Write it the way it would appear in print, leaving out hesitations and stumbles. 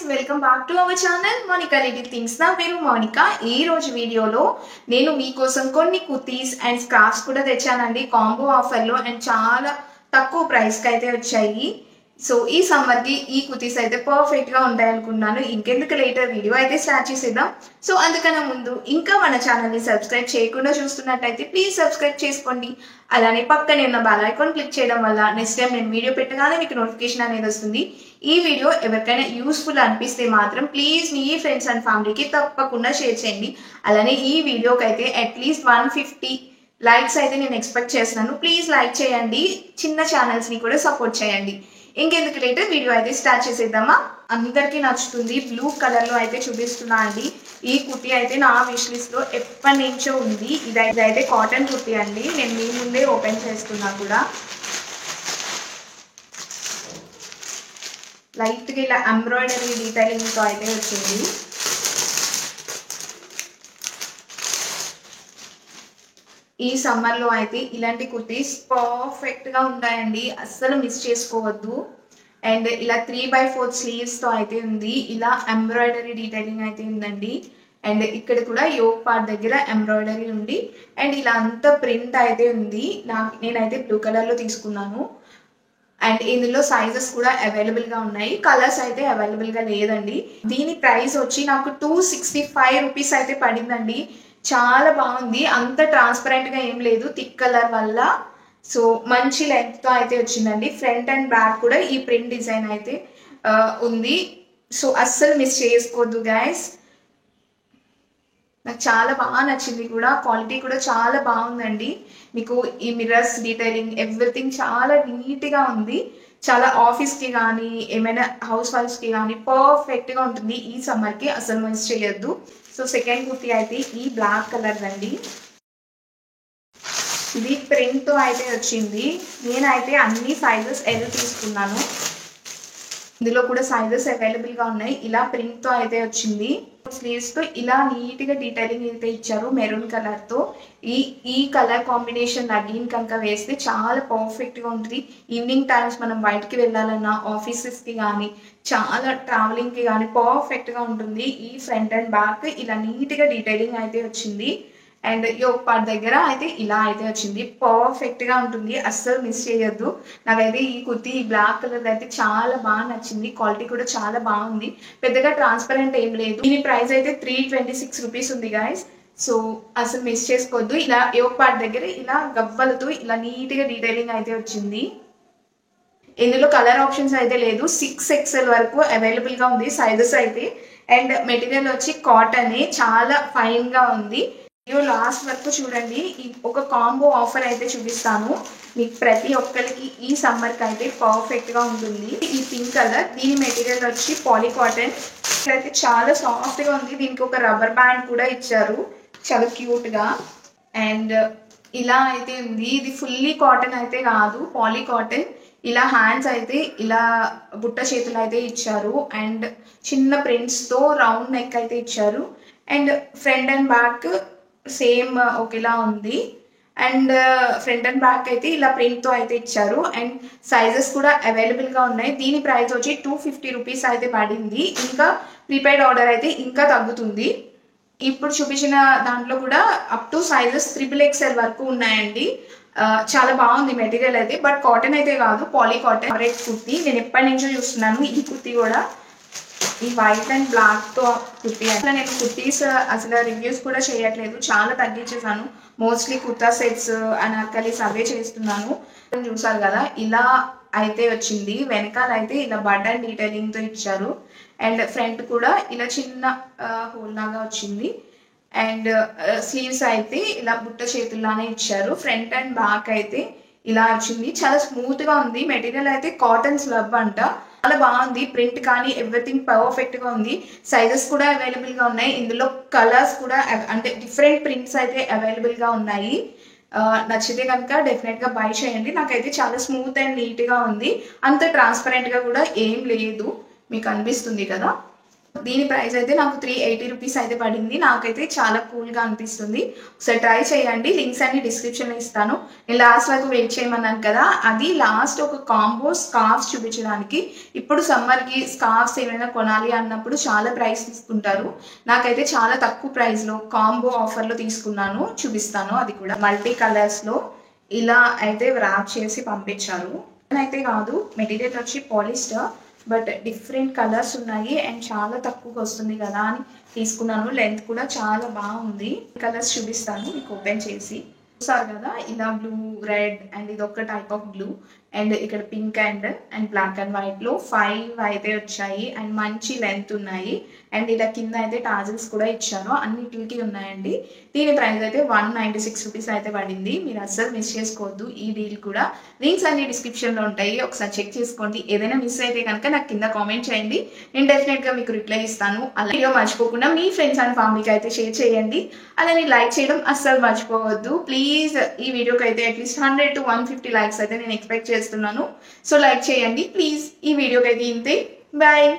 Welcome back to our channel Monika little things. నా పేరు మోనికా. ఈ రోజు వీడియోలో నేను మీకోసం కొన్ని కుర్తీస్ అండ్ స్కార్ఫ్స్ కూడా తెచ్చానండి కాంబో ఆఫర్లో అండ్ చాలా తక్కువ ప్రైస్కి అయితే వచ్చాయి. సో ఈ సమ్మర్కి ఈ కుర్తీస్ అయితే పర్ఫెక్ట్గా ఉంటాయి అనుకున్నాను. ఇంకెందుకు లేటర్ వీడియో అయితే స్టార్ట్ చేసేద్దాం. సో అందుకన్నా ముందు ఇంకా మన ఛానల్ని సబ్స్క్రైబ్ చేయకుండా చూస్తున్నట్టయితే ప్లీజ్ సబ్స్క్రైబ్ చేసుకోండి. అలానే పక్కనే ఉన్న బెల్ ఐకాన్ క్లిక్ చేయడం వల్ల నెక్స్ట్ టైం నేను వీడియో పెట్టగానే మీకు నోటిఫికేషన్ అనేది వస్తుంది. ఈ వీడియో ఎవరికైనా యూస్ఫుల్ అనిపిస్తే మాత్రం ప్లీజ్ మీ ఫ్రెండ్స్ అండ్ ఫ్యామిలీకి తప్పకుండా షేర్ చేయండి. అలానే ఈ వీడియోకి అయితే అట్లీస్ట్ 150 లైక్స్ అయితే నేను ఎక్స్పెక్ట్ చేస్తున్నాను. ప్లీజ్ లైక్ చేయండి, చిన్న ఛానల్స్ని కూడా సపోర్ట్ చేయండి. ఇంకెందుకు లేటర్ వీడియో అయితే స్టార్ట్ చేసేద్దామా. అందరికీ నచ్చుతుంది, బ్లూ కలర్లో అయితే చూపిస్తున్నా అండి. ఈ కుర్తీ అయితే నా విష్ లిస్ట్లో ఎప్పటి నుంచో ఉంది. ఇదైతే కాటన్ కుర్తీ అండి. నేను మీ ముందే ఓపెన్ చేస్తున్నా కూడా. లైట్గా ఇలా ఎంబ్రాయిడరీ డీటెయిలింగ్తో అయితే వచ్చింది. ఈ సమ్మర్లో అయితే ఇలాంటి కుర్తీస్ పర్ఫెక్ట్గా ఉంటాయండి, అస్సలు మిస్ చేసుకోవద్దు. అండ్ ఇలా 3/4 స్లీవ్స్తో అయితే ఉంది. ఇలా ఎంబ్రాయిడరీ డీటెయిలింగ్ అయితే ఉందండి. అండ్ ఇక్కడ కూడా యోక్ పార్ట్ దగ్గర ఎంబ్రాయిడరీ ఉంది. అండ్ ఇలా అంతా ప్రింట్ అయితే ఉంది. నేనైతే బ్లూ కలర్లో తీసుకున్నాను. అండ్ ఇందులో సైజెస్ కూడా అవైలబుల్గా ఉన్నాయి. కలర్స్ అయితే అవైలబుల్గా లేదండి. దీని ప్రైస్ వచ్చి నాకు 265 రూపీస్ అయితే పడిందండి. చాలా బాగుంది, అంత ట్రాన్స్పరెంట్గా ఏం లేదు థిక్ కలర్ వల్ల. సో మంచి లెంగ్త్తో అయితే వచ్చిందండి. ఫ్రంట్ అండ్ బ్యాక్ కూడా ఈ ప్రింట్ డిజైన్ అయితే ఉంది. సో అస్సలు మిస్ చేసుకోవద్దు గైస్. నాకు చాలా బాగా నచ్చింది కూడా. క్వాలిటీ కూడా చాలా బాగుందండి. మీకు ఈ మిర్రర్స్ డీటెయిలింగ్ ఎవ్రీథింగ్ చాలా నీట్గా ఉంది. చాలా ఆఫీస్కి కానీ ఏమైనా హౌస్ వైఫ్స్కి కానీ పర్ఫెక్ట్గా ఉంటుంది. ఈ సమ్మర్కి అసలు మిస్ చేయొద్దు. సో సెకండ్ కుర్తీ అయితే ఈ బ్లాక్ కలర్ అండి. ఇది ప్రింట్తో అయితే వచ్చింది. నేనైతే అన్ని సైజెస్ ఎల్ తీసుకున్నాను. ఇందులో కూడా సైజెస్ అవైలబుల్గా ఉన్నాయి. ఇలా ప్రింట్తో అయితే వచ్చింది. స్లీవ్స్తో ఇలా నీట్గా డీటెయిలింగ్ అయితే ఇచ్చారు మెరూన్ కలర్తో. ఈ కలర్ కాంబినేషన్ లెగ్గింగ్ కనుక వేస్తే చాలా పర్ఫెక్ట్గా ఉంటుంది. ఈవినింగ్ టైమ్స్ మనం బయటికి వెళ్ళాలన్నా, ఆఫీసెస్కి కానీ, చాలా ట్రావెలింగ్కి కానీ పర్ఫెక్ట్గా ఉంటుంది. ఈ ఫ్రంట్ అండ్ బ్యాక్ ఇలా నీట్గా డీటెయిలింగ్ అయితే వచ్చింది. అండ్ యోక్ పార్ట్ దగ్గర అయితే ఇలా అయితే వచ్చింది. పర్ఫెక్ట్గా ఉంటుంది, అస్సలు మిస్ చేయొద్దు. నాకైతే ఈ కుర్తీ ఈ బ్లాక్ కలర్ అయితే చాలా బాగా నచ్చింది. క్వాలిటీ కూడా చాలా బాగుంది, పెద్దగా ట్రాన్స్పరెంట్ ఏం లేదు. దీని ప్రైస్ అయితే 326 రూపీస్ ఉంది గాయస్. సో అసలు మిస్ చేసుకోవద్దు. ఇలా యోక్ పార్ట్ దగ్గర ఇలా గవ్వలతో ఇలా నీట్గా డీటెయిలింగ్ అయితే వచ్చింది. ఇందులో కలర్ ఆప్షన్స్ అయితే లేదు. 6XL వరకు అవైలబుల్గా ఉంది సైజెస్ అయితే. అండ్ మెటీరియల్ వచ్చి కాటన్, చాలా ఫైన్గా ఉంది. వీడియో లాస్ట్ వరకు చూడండి. ఒక కాంబో ఆఫర్ అయితే చూపిస్తాను మీకు. ప్రతి ఒక్కరికి ఈ సమ్మర్కి అయితే పర్ఫెక్ట్గా ఉంటుంది. ఈ పింక్ కలర్, దీని మెటీరియల్ వచ్చి పాలీ కాటన్. అయితే చాలా సాఫ్ట్గా ఉంది. దీనికి ఒక రబ్బర్ బ్యాండ్ కూడా ఇచ్చారు, చాలా క్యూట్గా. అండ్ ఇలా అయితే ఉంది. ఇది ఫుల్లీ కాటన్ అయితే కాదు, పాలీ కాటన్. ఇలా హ్యాండ్స్ అయితే ఇలా బుట్ట చేతులు అయితే ఇచ్చారు. అండ్ చిన్న ప్రింట్స్తో రౌండ్ నెక్ అయితే ఇచ్చారు. And front and back same ఒకేలా ఉంది. అండ్ ఫ్రంట్ అండ్ బ్యాక్ అయితే ఇలా ప్రింట్తో అయితే ఇచ్చారు. అండ్ సైజెస్ కూడా అవైలబుల్గా ఉన్నాయి. దీని ప్రైస్ వచ్చి 250 రూపీస్ అయితే పడింది. ఇంకా ప్రీపెయిడ్ ఆర్డర్ అయితే ఇంకా తగ్గుతుంది. ఇప్పుడు చూపించిన దాంట్లో కూడా అప్ టు సైజెస్ XXL వరకు ఉన్నాయండి. చాలా బాగుంది మెటీరియల్ అయితే. బట్ కాటన్ అయితే కాదు, పాలీ కాటన్. ఫేవరెట్ కుర్తీ, నేను ఎప్పటి నుంచో చూస్తున్నాను ఈ కుర్తీ కూడా. ఈ వైట్ అండ్ బ్లాక్తో కుర్తీ. అసలు నేను కుర్తీస్ అసలు రివ్యూస్ కూడా చేయట్లేదు, చాలా తగ్గించేసాను. మోస్ట్లీ కుర్తా సెట్స్, అనార్కలీస్ అవే చేస్తున్నాను. చూసారు కదా, ఇలా అయితే వచ్చింది. వెనకాల అయితే ఇలా బటన్ డీటెయిలింగ్తో ఇచ్చారు. అండ్ ఫ్రంట్ కూడా ఇలా చిన్న హోల్ లాగా వచ్చింది. అండ్ స్లీవ్స్ అయితే ఇలా బుట్ట చేతుల్లానే ఇచ్చారు. ఫ్రంట్ అండ్ బ్యాక్ అయితే ఇలా వచ్చింది. చాలా స్మూత్గా ఉంది. మెటీరియల్ అయితే కాటన్ స్లబ్ అంట, చాలా బాగుంది. ప్రింట్ కానీ ఎవ్రీథింగ్ పర్ఫెక్ట్గా ఉంది. సైజెస్ కూడా అవైలబుల్గా ఉన్నాయి. ఇందులో కలర్స్ కూడా అంటే డిఫరెంట్ ప్రింట్స్ అయితే అవైలబుల్గా ఉన్నాయి. నచ్చితే కనుక డెఫినెట్గా బై చేయండి. నాకైతే చాలా స్మూత్ అండ్ నీట్గా ఉంది. అంత ట్రాన్స్పరెంట్గా కూడా ఏం లేదు, మీకు అనిపిస్తుంది కదా. దీని ప్రైస్ అయితే నాకు 380 రూపీస్ అయితే పడింది. నాకైతే చాలా కూల్గా అనిపిస్తుంది. ఒకసారి ట్రై చేయండి. లింక్స్ అన్ని డిస్క్రిప్షన్లో ఇస్తాను. నేను లాస్ట్ వరకు వెయిట్ చేయమన్నాను కదా, అది లాస్ట్ ఒక కాంబో స్కార్ఫ్స్ చూపించడానికి. ఇప్పుడు సమ్మర్కి స్కార్ఫ్స్ ఏమైనా కొనాలి అన్నప్పుడు చాలా ప్రైస్ తీసుకుంటారు. నాకైతే చాలా తక్కువ ప్రైస్లో కాంబో ఆఫర్లో తీసుకున్నాను. చూపిస్తాను. అది కూడా మల్టీ కలర్స్లో ఇలా అయితే వ్రాప్ చేసి పంపించారు. అయితే కాదు, మెటీరియల్ వచ్చి పాలిస్టర్, బట్ డిఫరెంట్ కలర్స్ ఉన్నాయి అండ్ చాలా తక్కువగా వస్తుంది కదా అని తీసుకున్నాను. లెంత్ కూడా చాలా బాగుంది. కలర్స్ చూపిస్తాను మీకు ఓపెన్ చేసి. చూసారు కదా, ఇలా బ్లూ, రెడ్ అండ్ ఇది ఒక టైప్ ఆఫ్ బ్లూ అండ్ ఇక్కడ పింక్ అండ్ బ్లాక్ అండ్ వైట్లో 5 అయితే వచ్చాయి అండ్ మంచి లెంత్ ఉన్నాయి. అండ్ ఇలా కింద అయితే టాజిల్స్ కూడా ఇచ్చారు. అన్నిటికి ఉన్నాయండి. దీని ప్రైస్ అయితే 196 రూపీస్ అయితే పడింది. మీరు అస్సలు మిస్ చేసుకోవద్దు ఈ డీల్ కూడా. లింక్స్ అన్ని డిస్క్రిప్షన్లో ఉంటాయి. ఒకసారి చెక్ చేసుకోండి. ఏదైనా మిస్ అయితే కనుక నాకు కింద కామెంట్ చేయండి. నేను డెఫినెట్గా మీకు రిప్లై ఇస్తాను. అలా వీడియో మర్చిపోకుండా మీ ఫ్రెండ్స్ అండ్ ఫ్యామిలీకి అయితే షేర్ చేయండి. అలానే లైక్ చేయడం అస్సలు మర్చిపోవద్దు ప్లీజ్. ఈ వీడియోకి అయితే అట్లీస్ట్ 100 to 150 లైక్స్ అయితే నేను ఎక్స్పెక్ట్ చేస్తున్నాను. సో లైక్ చేయండి ప్లీజ్. ఈ వీడియోకి అయితే ఇంతే. బాయ్.